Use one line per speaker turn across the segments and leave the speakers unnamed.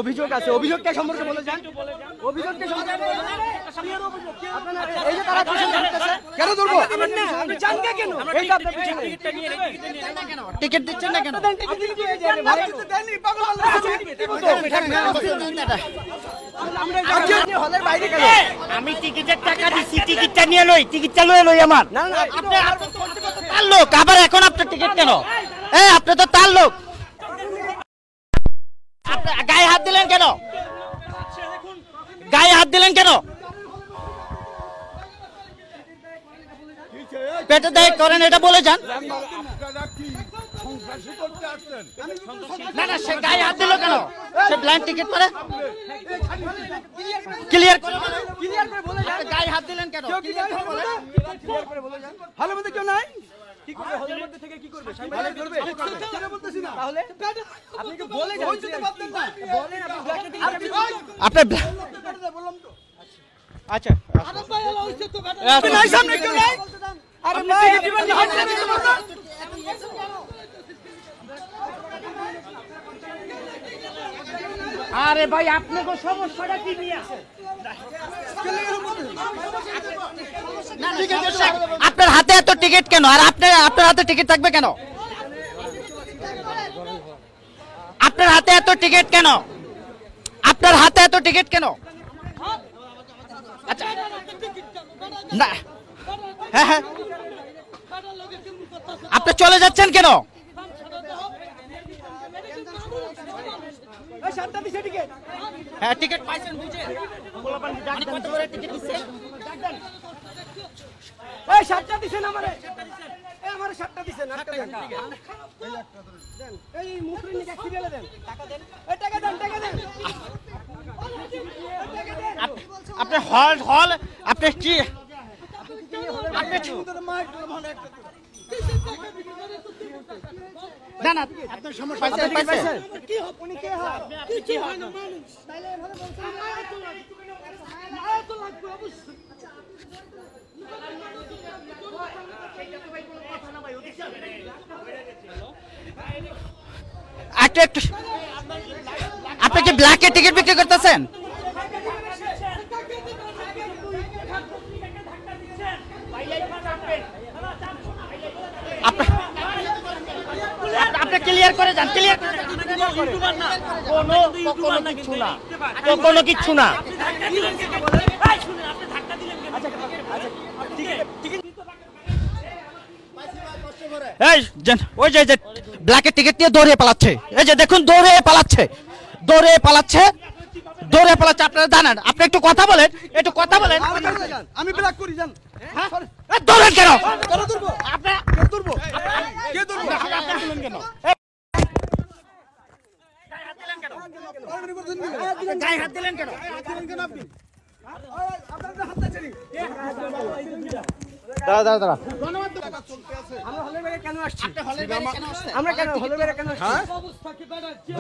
অভিযোগ আছে, অভিযোগটা সম্পর্কে বলে যান। অভিযোগটা সম্পর্কে এই যে তারা কেন ধরবো? আপনি জানকে কেন? এইটা আপনি টিকিট দিচ্ছেন না কেন?
আমি টিকিটের টাকা দিচ্ছি, টিকিটটা নিয়ে লই, টিকিটটা লই আমার। আপনি তার লোক, আবার এখন আপনার টিকিট কেন? আপনি তো তার লোক, গায়ে হাত দিলেন কেন? গায়ে হাত দিলেন কেন? পেটে দায় করেন, এটা বলে যান। না না, সে গায়ে হাত দিল কেন? সে ব্লাইন্ড টিকিট পরে ক্লিয়ার করে বলে যান। গায়ে হাত দিলেন কেন?
হলের মধ্যে কেউ নাই? কি করবে হলের মধ্যে থেকে? কি করবে? সাংবাদিক করবে? কেন বলতেছি না? তাহলে আপনি কি বলে যান? বলেন আপনি বললাম তো।
আচ্ছা
আপনি নাই, সামনে কেউ নাই? আরে নাই,
আরে ভাই, আপনাকে সমস্যাটা কি নিয়ে আছে? আপনার হাতে এত টিকিট কেন? আর আপনার হাতে টিকিট থাকবে কেন? আপনার হাতে এত টিকিট কেন? আপনার হাতে এত টিকিট কেন? আচ্ছা না, হ্যাঁ হ্যাঁ, আপনি চলে যাচ্ছেন কেন? হ্যাঁ, টিকিট পাইছেন বুঝে? মানে কত করে টিকিট দিচ্ছেন?
এই সাতটা দিছেন আমারে, এই আমারে সাতটা দিছেন, আটটা দেন। এই মুখরি নিয়ে কি বেলে দেন? টাকা দেন, এই টাকা দেন, টাকা দেন।
আপনি হল আপনি কি না না, আপনার সমস্যা পাইছেন?
কি হবে? উনি কে হয়? কি হয় না মানুষ? তাইলে এভাবে বলছেন না, তো লাগবে অবশ্যই।
আপনি কি ব্ল্যাকে টিকিট বিক্রি করতেছেন? আপনি ক্লিয়ার করে যান, ক্লিয়ার করে যান। কোনো কিচ্ছু না। ওই যে ব্ল্যাকের টিকিট নিয়ে দৌড়ে পালাচ্ছে, এই যে দেখুন, দৌড়ে পালাচ্ছে। আপনারা জানেন, আপনি একটু কথা বলেন, একটু কথা বলেন।
আমি ব্ল্যাক করি জান।
দৌড়েন কেন?
কেন ধরবো?
আপনারা
কে ধরবো? কে ধরবো?
আপনারা তুলেন কেন? গায়ে হাত দিলেন কেন?
আপনি আপনাদের হাত দিচ্ছেন।
দাঁড়া।
আমরা হলের বাইরে কেন আসছি? আমরা কেন হলের বাইরে কেন আসছি?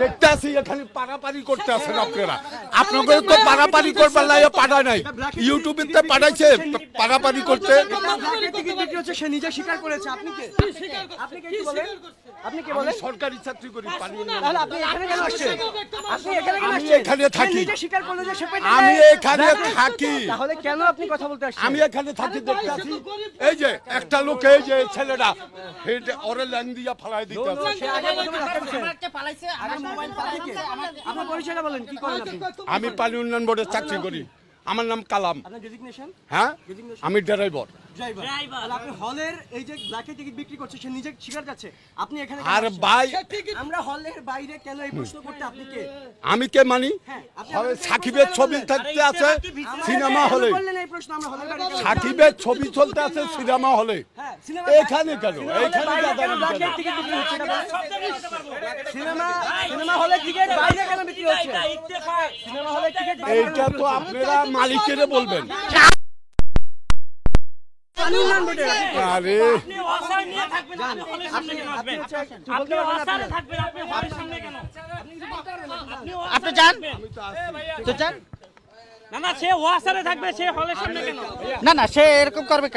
দেখতে আসি এখানে পারাপারি করতে আসেন আপনারা। আপনাদের তো পারাপারি করবার লাগে পাড়া নাই, ইউটিউবে পাঠাইছে পারাপারি করতে।
টিকিট বিক্রি হচ্ছে, সে নিজে স্বীকার করেছে। আপনি কে? আপনি কে বলেন? আপনি কে বলেন?
সরকারি চাকরি করি,
তাহলে আপনি এখানে কেন আসছেন? আপনি এখানে কেন
আমি
আসছেন?
এখানে থাকি।
নিজে স্বীকার করলো যে সে পেটে
আমি
দেয়।
এখানে থাকি।
তাহলে কেন আপনি কথা বলতে আসছেন?
আমি এখানে থাকি, দেখতে আসি। এই যে একটা লোক, এই যে ছেলেটা ওরে ল্যাং দিয়া ফালাই দিতে আছে।
সে আগে প্রথমে ধাক্কা দিয়েছে। আপনার পরিচয়টা বলেন, কি করেন আপনি?
আমি পানি উন্নয়ন বোর্ডে চাকরি করি, আমার নাম কালাম।
আপনার ডেজিগনেশন?
হ্যাঁ, আমি ড্রাইভার।
ড্রাইভার। আপনি হলের এই যে ব্ল্যাকে টিকিট বিক্রি করছে, সে নিজে স্বীকার যাচ্ছে। আপনি এখানে
আর ভাই,
আমরা হলের বাইরে কেন এই প্রশ্ন করতে? আপনি কে?
আমি কে মানি?
আপনি
হলে সাকিবের ছবি থাকতে আছে সিনেমা হলে,
বললেন এই প্রশ্ন আমরা হলের বাইরে কেন?
সাকিবের ছবি চলতে আছে সিনেমা হলে,
হ্যাঁ, সিনেমা
এখানে কেন? এইখানে
ব্ল্যাকে টিকিট বিক্রি হচ্ছে না? সিনেমা হলে টিকিট বাইরে কেন বিক্রি হচ্ছে? সিনেমা হলে টিকিট বাইরে
এইটা তো আপনারা মালিকেরে বলবেন। আরে
আপনি যান তো যান।
না না, সে ওয়াসারে থাকবে, সে হলের সামনে কেন?
না না, সে এরকম করবে কেন?